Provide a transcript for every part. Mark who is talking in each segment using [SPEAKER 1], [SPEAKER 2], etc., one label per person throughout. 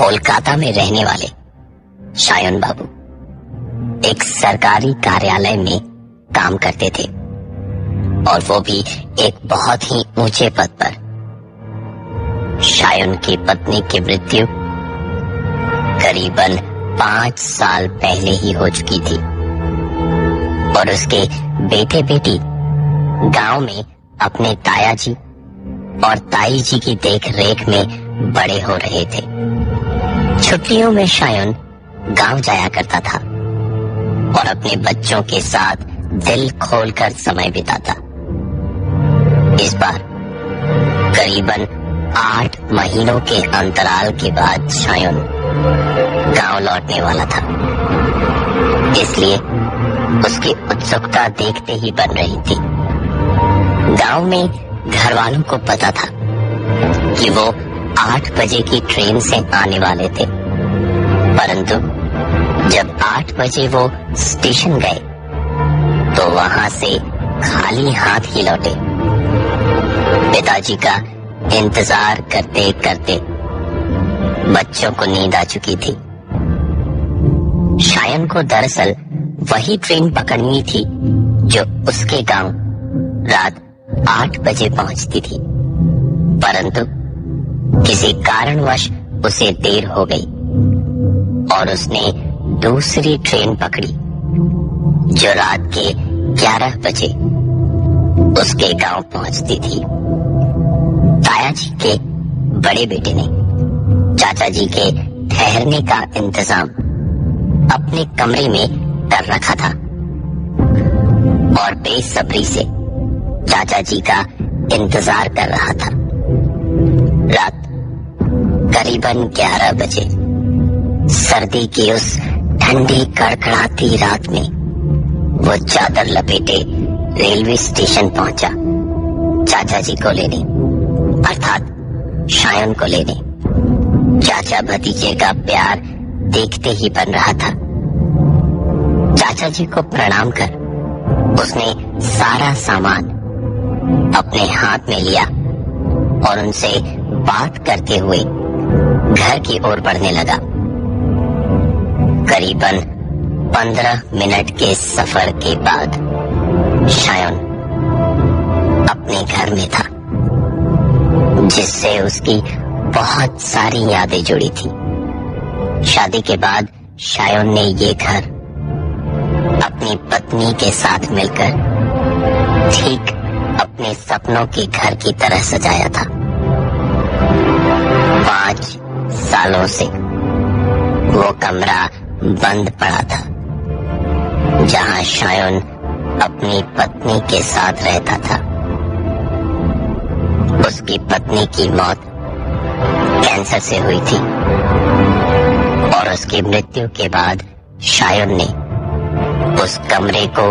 [SPEAKER 1] कोलकाता में रहने वाले शायन बाबू एक सरकारी कार्यालय में काम करते थे और वो भी एक बहुत ही ऊंचे पद पर। शायन की पत्नी की मृत्यु करीबन 5 साल पहले ही हो चुकी थी और उसके बेटे बेटी गांव में अपने ताया जी और ताई जी की देख रेख में बड़े हो रहे थे। छुट्टियों में शायन गांव जाया करता था और अपने बच्चों के साथ दिल खोलकर समय बिताता। इस बार करीबन 8 महीनों के अंतराल के बाद शायन गांव लौटने वाला था, इसलिए उसकी उत्सुकता देखते ही बन रही थी। गांव में घर वालों को पता था कि वो 8 बजे की ट्रेन से आने वाले थे, परंतु जब 8 बजे वो स्टेशन गए तो वहां से खाली हाथ ही लौटे। पिताजी का इंतजार करते करते बच्चों को नींद आ चुकी थी। शायन को दरअसल वही ट्रेन पकड़नी थी जो उसके गांव रात 8 बजे पहुंचती थी, परंतु किसी कारणवश उसे देर हो गई और उसने दूसरी ट्रेन पकड़ी जो रात के 11 बजे उसके गांव पहुंचती थी। ताया जी के बड़े बेटे ने चाचा जी के ठहरने का इंतजाम अपने कमरे में कर रखा था और बेसब्री से चाचा जी का इंतजार कर रहा था। रात करीबन 11 बजे सर्दी की उस ठंडी कड़कड़ाती रात में वो चादर लपेटे रेलवे स्टेशन पहुंचा चाचा जी को लेने, अर्थात शायन को लेने। चाचा भतीजे का प्यार देखते ही बन रहा था। चाचा जी को प्रणाम कर उसने सारा सामान अपने हाथ में लिया और उनसे बात करते हुए घर की ओर बढ़ने लगा। करीबन 15 मिनट के सफर के बाद शायन अपने घर में था, जिससे उसकी बहुत सारी यादें जुड़ी थी। शादी के बाद शायन ने ये घर अपनी पत्नी के साथ मिलकर ठीक अपने सपनों के घर की तरह सजाया था। 5 सालों से वो कमरा बंद पड़ा था जहां शायन अपनी पत्नी के साथ रहता था। उसकी पत्नी की मौत कैंसर से हुई थी और उसकी मृत्यु के बाद शायन ने उस कमरे को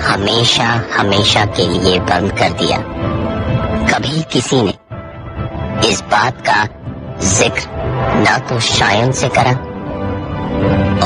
[SPEAKER 1] हमेशा हमेशा के लिए बंद कर दिया। कभी किसी ने इस बात का जिक्र ना तो शायन से करा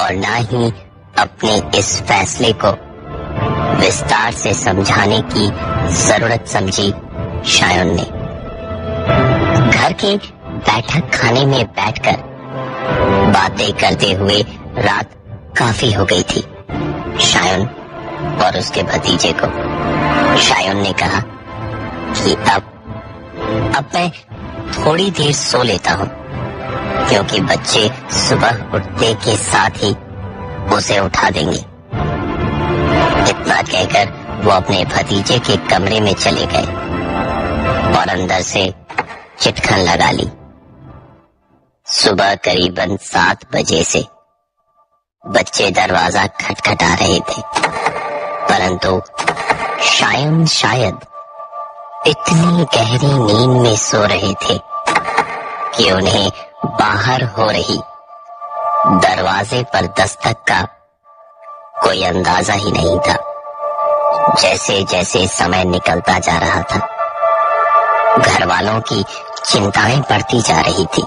[SPEAKER 1] और ना ही अपने इस फैसले को विस्तार से समझाने की जरूरत समझी शायन ने। घर के बैठक खाने में बैठकर बातें करते हुए रात काफी हो गई थी। शायन और उसके भतीजे को शायन ने कहा कि अब मैं थोड़ी देर सो लेता हूँ, क्योंकि बच्चे सुबह उठते के साथ ही उसे उठा देंगे। इतना कहकर वो अपने भतीजे के कमरे में चले गए और अंदर से चिटखन लगा ली। सुबह करीबन 7 बजे से बच्चे दरवाजा खटखटा रहे थे, परंतु शायन शायद इतनी गहरी नींद में सो रहे थे कि उन्हें बाहर हो रही दरवाजे पर दस्तक का कोई अंदाजा ही नहीं था। जैसे जैसे समय निकलता जा रहा था, घर वालों की चिंताएं बढ़ती जा रही थी।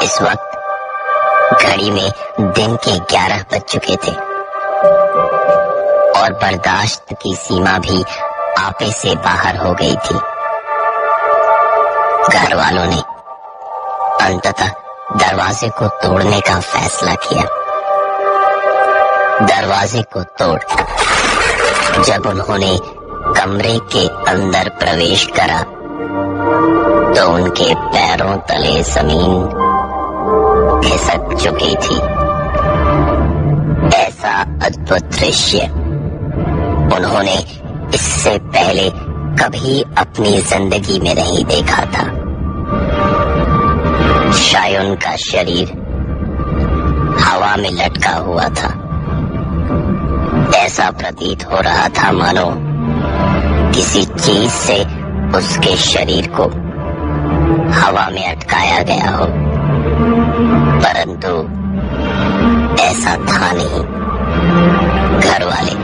[SPEAKER 1] इस वक्त घड़ी में दिन के 11 बज चुके थे और बर्दाश्त की सीमा भी आपे से बाहर हो गई थी। घर वालों ने अंततः दरवाजे को तोड़ने का फैसला किया। दरवाजे को तोड़ जब उन्होंने कमरे के अंदर प्रवेश करा तो उनके पैरों तले जमीन खिसक चुकी थी। ऐसा अद्भुत दृश्य उन्होंने इससे पहले कभी अपनी जिंदगी में नहीं देखा था। शायुन का शरीर हवा में लटका हुआ था। ऐसा प्रतीत हो रहा था मानो किसी चीज से उसके शरीर को हवा में अटकाया गया हो, परंतु ऐसा था नहीं। घर वाले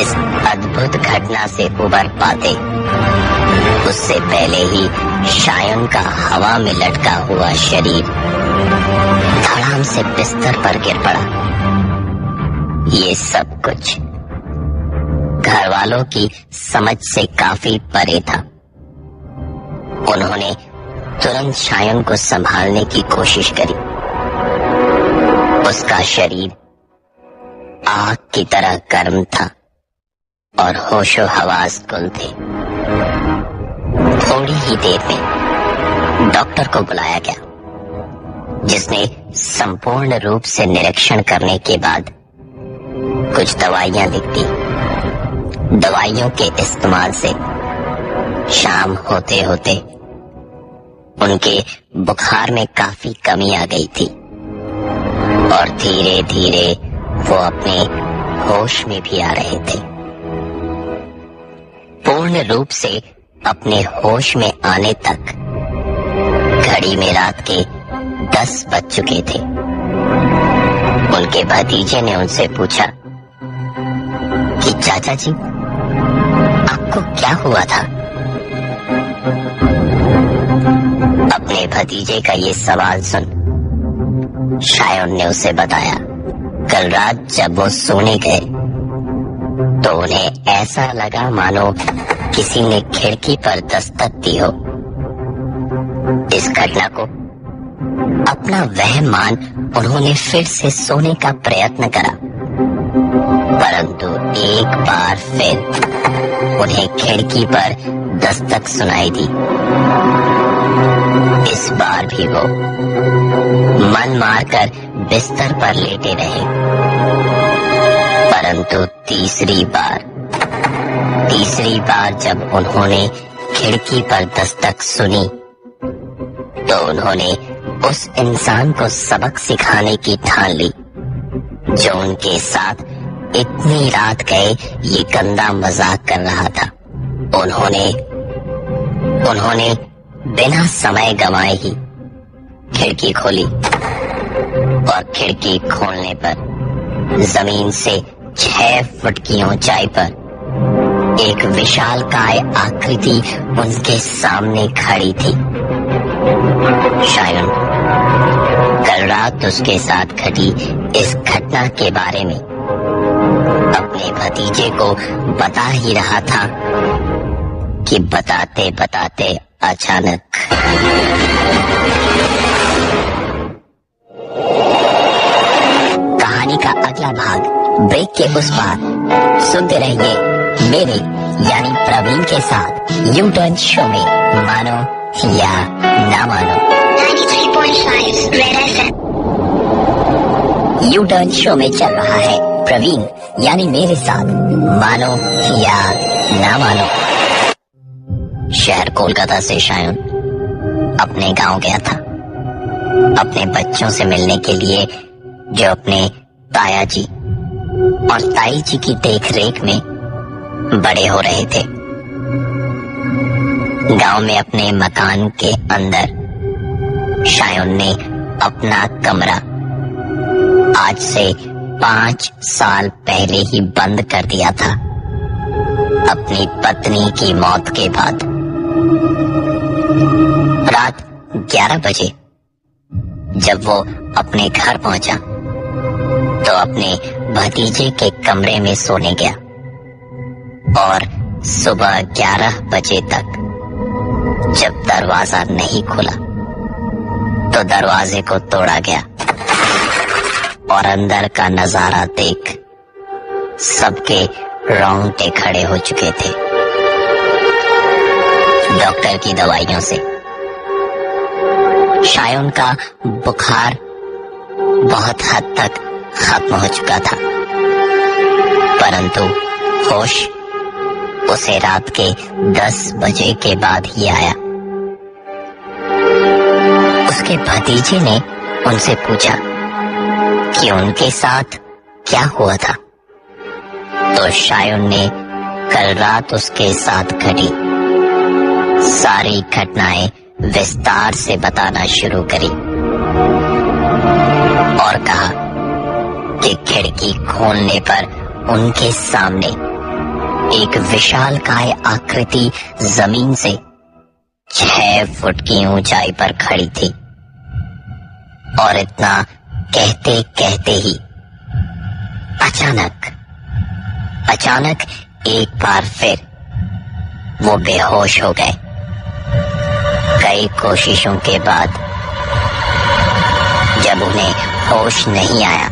[SPEAKER 1] इस अद्भुत घटना से उबर पाते उससे पहले ही शायुन का हवा में लटका हुआ शरीर धड़ाम से बिस्तर पर गिर पड़ा। ये सब कुछ घर वालों की समझ से काफी परे था। उन्होंने तुरंत शायुन को संभालने की कोशिश करी। उसका शरीर आग की तरह गर्म था और होशो हवास गुल थे। थोड़ी ही देर में डॉक्टर को बुलाया गया, जिसने संपूर्ण रूप से निरीक्षण करने के बाद कुछ दवाइयां लिख दी। दवाइयों के इस्तेमाल से शाम होते होते उनके बुखार में काफी कमी आ गई थी और धीरे धीरे वो अपने होश में भी आ रहे थे। पूर्ण रूप से अपने होश में आने तक घड़ी में रात के 10 बज चुके थे। उनके भतीजे ने उनसे पूछा कि चाचा जी, आपको क्या हुआ था? अपने भतीजे का ये सवाल सुन शायुन ने उसे बताया, कल रात जब वो सोने गए तो उन्हें ऐसा लगा मानो किसी ने खिड़की पर दस्तक दी हो। इस घटना को अपना वहम मान उन्होंने फिर से सोने का प्रयत्न करा, परंतु एक बार फिर उन्हें खिड़की पर दस्तक सुनाई दी। इस बार भी वो मन मारकर बिस्तर पर लेटे रहे, परंतु तीसरी बार जब उन्होंने खिड़की पर दस्तक सुनी तो उन्होंने उस इंसान को सबक सिखाने की ठान ली जो उनके साथ इतनी रात गए ये गंदा मजाक कर रहा था। उन्होंने बिना समय गंवाए ही खिड़की खोली और खिड़की खोलने पर जमीन से 6 फुट की ऊंचाई पर एक विशालकाय आकृति उनके सामने खड़ी थी। शायुन कल रात उसके साथ घटी इस घटना के बारे में अपने भतीजे को बता ही रहा था कि बताते बताते अचानक कहानी का अगला भाग ब्रेक के उस पार सुनते रहिए मेरे यानी प्रवीण के साथ यू टर्न शो में मानो या ना मानो 93.5 red FM. U turn show में चल रहा है प्रवीण यानी मेरे साथ मानो या ना मानो। शहर कोलकाता से शायुन अपने गांव गया था अपने बच्चों से मिलने के लिए, जो अपने ताया जी और ताई जी की देखरेख में बड़े हो रहे थे। गांव में अपने मकान के अंदर शायुन ने अपना कमरा आज से 5 साल पहले ही बंद कर दिया था, अपनी पत्नी की मौत के बाद। रात 11 बजे जब वो अपने घर पहुंचा तो अपने भतीजे के कमरे में सोने गया और सुबह 11 बजे तक जब दरवाजा नहीं खुला तो दरवाजे को तोड़ा गया और अंदर का नजारा देख सबके रोंगटे खड़े हो चुके थे। डॉक्टर की दवाइयों से शायोन का बुखार बहुत हद तक खत्म हो चुका था, परंतु होश उसे रात के 10 बजे के बाद ही आया। उसके भतीजे ने उनसे पूछा कि उनके साथ क्या हुआ था, तो शायोन ने कल रात उसके साथ घटी सारी घटनाएं विस्तार से बताना शुरू करी और कहा कि खिड़की खोलने पर उनके सामने एक विशालकाय आकृति जमीन से 6 फुट की ऊंचाई पर खड़ी थी और इतना कहते कहते ही अचानक एक बार फिर वो बेहोश हो गए। कई कोशिशों के बाद जब उन्हें होश नहीं आया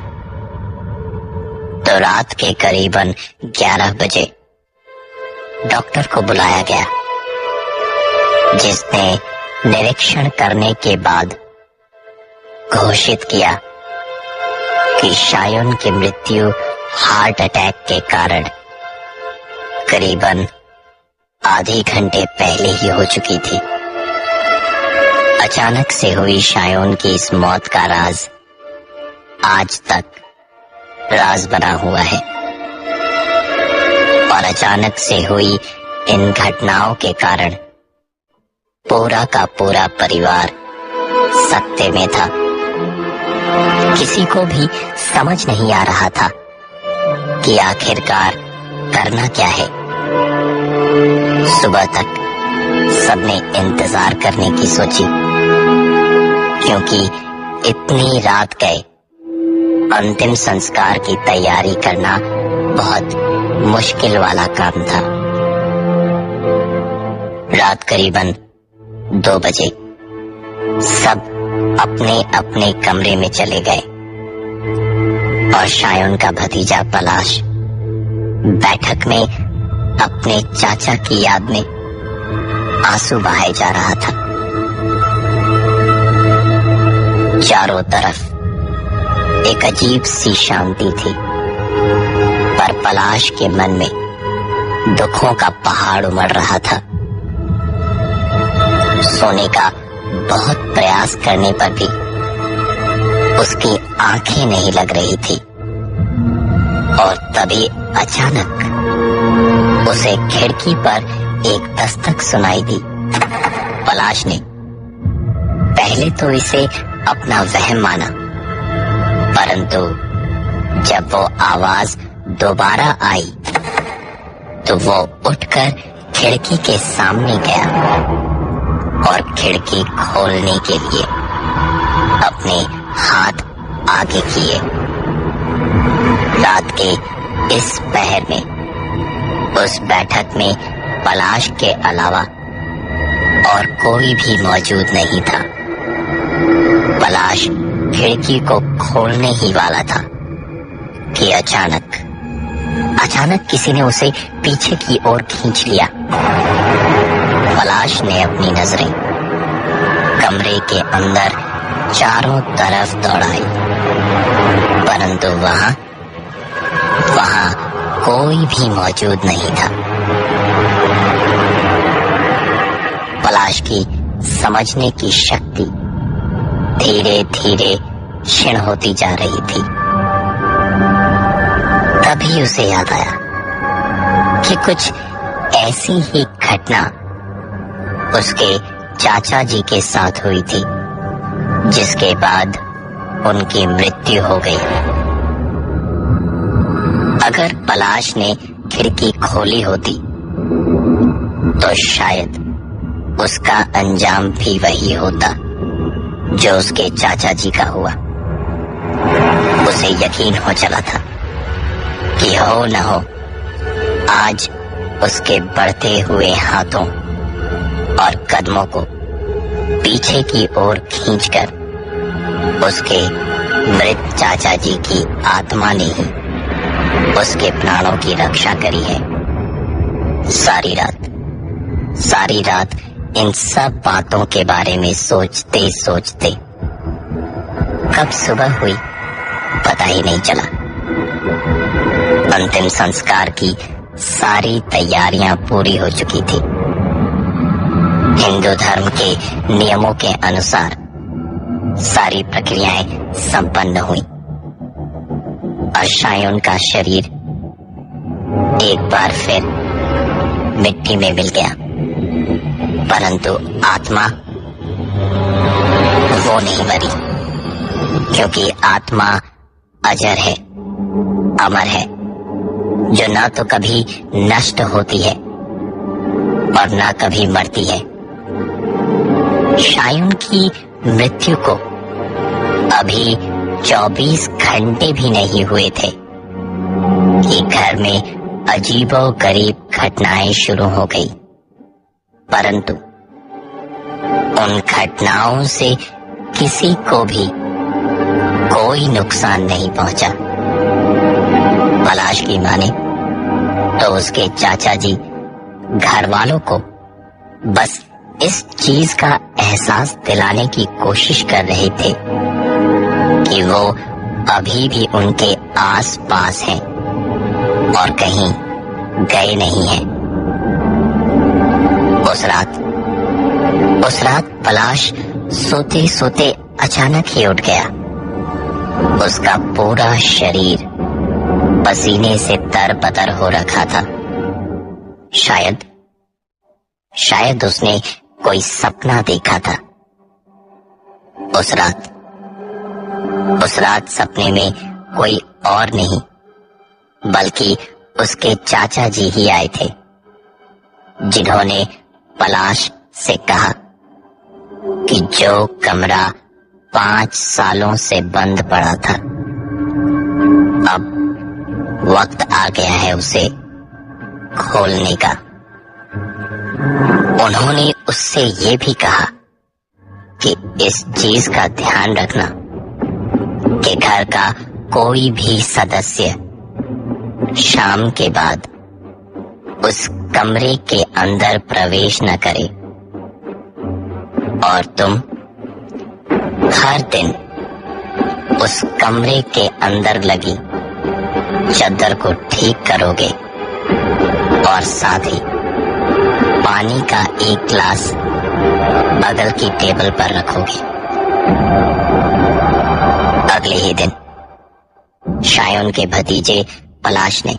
[SPEAKER 1] तो रात के करीबन 11 बजे डॉक्टर को बुलाया गया, जिसने निरीक्षण करने के बाद घोषित किया कि शायोन की मृत्यु हार्ट अटैक के कारण करीबन आधे घंटे पहले ही हो चुकी थी। अचानक से हुई शायोन की इस मौत का राज आज तक राज बना हुआ है और अचानक से हुई इन घटनाओं के कारण पूरा का पूरा परिवार सत्ते में था। किसी को भी समझ नहीं आ रहा था कि आखिरकार करना क्या है। सुबह तक सबने इंतजार करने की सोची, क्योंकि इतनी रात गए अंतिम संस्कार की तैयारी करना बहुत मुश्किल वाला काम था। रात करीबन 2 बजे सब अपने अपने कमरे में चले गए और शायोन का भतीजा पलाश बैठक में अपने चाचा की याद में आंसू बहाए जा रहा था। चारों तरफ एक अजीब सी शांति थी, पर पलाश के मन में दुखों का पहाड़ उमड़ रहा था। सोने का बहुत प्रयास करने पर भी उसकी आंखें नहीं लग रही थी और तभी अचानक उसे खिड़की पर एक दस्तक सुनाई दी। पलाश ने पहले तो इसे अपना वहम माना, परंतु जब वो आवाज दोबारा आई तो वो उठकर खिड़की के सामने गया और खिड़की खोलने के लिए अपने हाथ आगे किए। रात के इस पहर में उस बैठक में पलाश के अलावा और कोई भी मौजूद नहीं था। पलाश खिड़की को खोलने ही वाला था कि अचानक किसी ने उसे पीछे की ओर खींच लिया। पलाश ने अपनी नजरें कमरे के अंदर चारों तरफ दौड़ाई, परंतु वहां कोई भी मौजूद नहीं था। पलाश की समझने की शक्ति धीरे धीरे क्षीण होती जा रही थी। तभी उसे याद आया कि कुछ ऐसी ही घटना उसके चाचा जी के साथ हुई थी, जिसके बाद उनकी मृत्यु हो गई। अगर पलाश ने खिड़की खोली होती तो शायद उसका अंजाम भी वही होता जो उसके चाचा जी का हुआ। उसे यकीन हो चला था कि हो न हो आज उसके बढ़ते हुए हाथों और कदमों को पीछे की ओर खींचकर उसके मृत चाचा जी की आत्मा ने ही उसके प्राणों की रक्षा करी है। सारी रात इन सब बातों के बारे में सोचते सोचते कब सुबह हुई पता ही नहीं चला। अंतिम संस्कार की सारी तैयारियां पूरी हो चुकी थी। हिंदू धर्म के नियमों के अनुसार सारी प्रक्रियाएं संपन्न हुई और शायून का शरीर एक बार फिर मिट्टी में मिल गया, परंतु आत्मा वो नहीं मरी, क्योंकि आत्मा अजर है, अमर है, जो न तो कभी नष्ट होती है और न कभी मरती है। शायून की मृत्यु को अभी 24 घंटे भी नहीं हुए थे कि घर में अजीबोगरीब घटनाएं शुरू हो गई, परंतु उन घटनाओं से किसी को भी कोई नुकसान नहीं पहुंचा। पलाश की माने तो उसके चाचा जी घर वालों को बस इस चीज का एहसास दिलाने की कोशिश कर रहे थे कि वो अभी भी उनके आस पास हैं और कहीं गए नहीं हैं। उस रात पलाश सोते सोते अचानक ही उठ गया। उसका पूरा शरीर पसीने से तरबतर हो रखा था। शायद उसने कोई सपना देखा था। उस रात सपने में कोई और नहीं बल्कि उसके चाचा जी ही आए थे, जिन्होंने पलाश से कहा कि जो कमरा 5 सालों से बंद पड़ा था, अब वक्त आ गया है उसे खोलने का। उन्होंने उससे ये भी कहा कि इस चीज का ध्यान रखना कि घर का कोई भी सदस्य शाम के बाद उस कमरे के अंदर प्रवेश न करे और तुम हर दिन उस कमरे के अंदर लगी चादर को ठीक करोगे और साथ ही पानी का एक गिलास बगल की टेबल पर रखोगे। अगले ही दिन शायून के भतीजे पलाश ने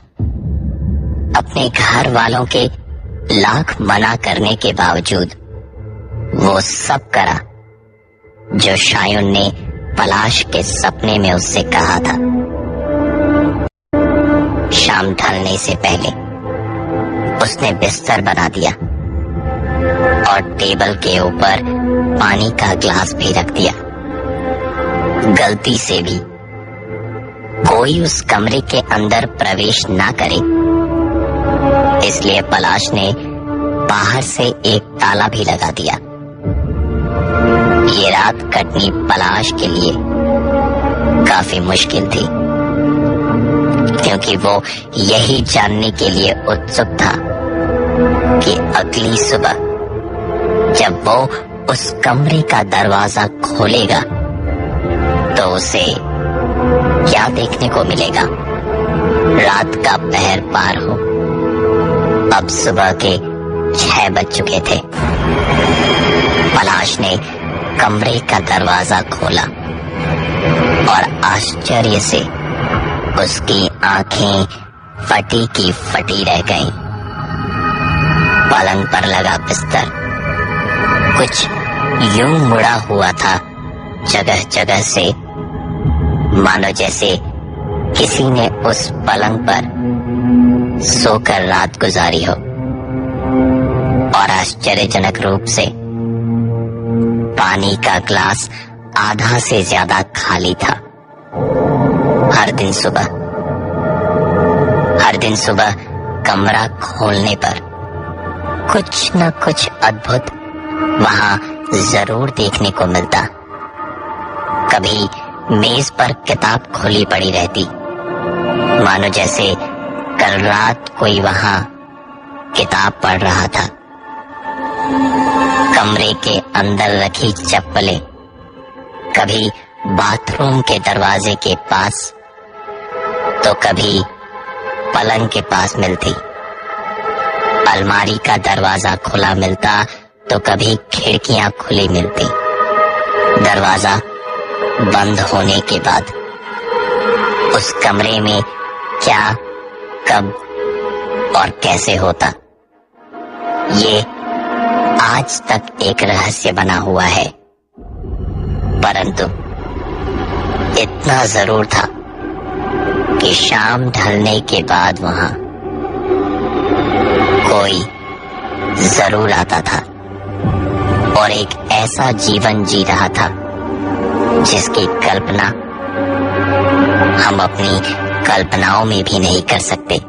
[SPEAKER 1] अपने घर वालों के लाख मना करने के बावजूद वो सब करा जो शायून ने पलाश के सपने में उससे कहा था। शाम ढलने से पहले उसने बिस्तर बना दिया और टेबल के ऊपर पानी का गिलास भी रख दिया। गलती से भी कोई उस कमरे के अंदर प्रवेश ना करे, इसलिए पलाश ने बाहर से एक ताला भी लगा दिया। ये रात कटनी पलाश के लिए काफी मुश्किल थी, क्योंकि वो यही जानने के लिए उत्सुक था कि अगली सुबह जब वो उस कमरे का दरवाजा खोलेगा तो उसे क्या देखने को मिलेगा। रात का पहर पार हो, अब सुबह के 6 बज चुके थे। पलाश ने कमरे का दरवाजा खोला और आश्चर्य से उसकी आंखें फटी की फटी रह गईं। पलंग पर लगा बिस्तर कुछ यूं मुड़ा हुआ था जगह जगह से, मानो जैसे किसी ने उस पलंग पर सोकर रात गुजारी हो। और आश्चर्यजनक रूप से पानी का ग्लास आधा से ज्यादा खाली था। हर दिन सुबह कमरा खोलने पर कुछ न कुछ अद्भुत वहां जरूर देखने को मिलता। कभी मेज पर किताब खुली पड़ी रहती, मानो जैसे कल रात कोई वहां किताब पढ़ रहा था। कमरे के अंदर रखी चप्पलें कभी बाथरूम के दरवाजे के पास तो कभी पलंग के पास मिलती। अलमारी का दरवाजा खुला मिलता तो कभी खिड़कियां खुली मिलती। दरवाजा बंद होने के बाद उस कमरे में क्या, कब और कैसे होता, ये आज तक एक रहस्य बना हुआ है। परंतु इतना जरूर था कि शाम ढलने के बाद वहां कोई जरूर आता था और एक ऐसा जीवन जी रहा था जिसकी कल्पना हम अपनी कल्पनाओं में भी नहीं कर सकते।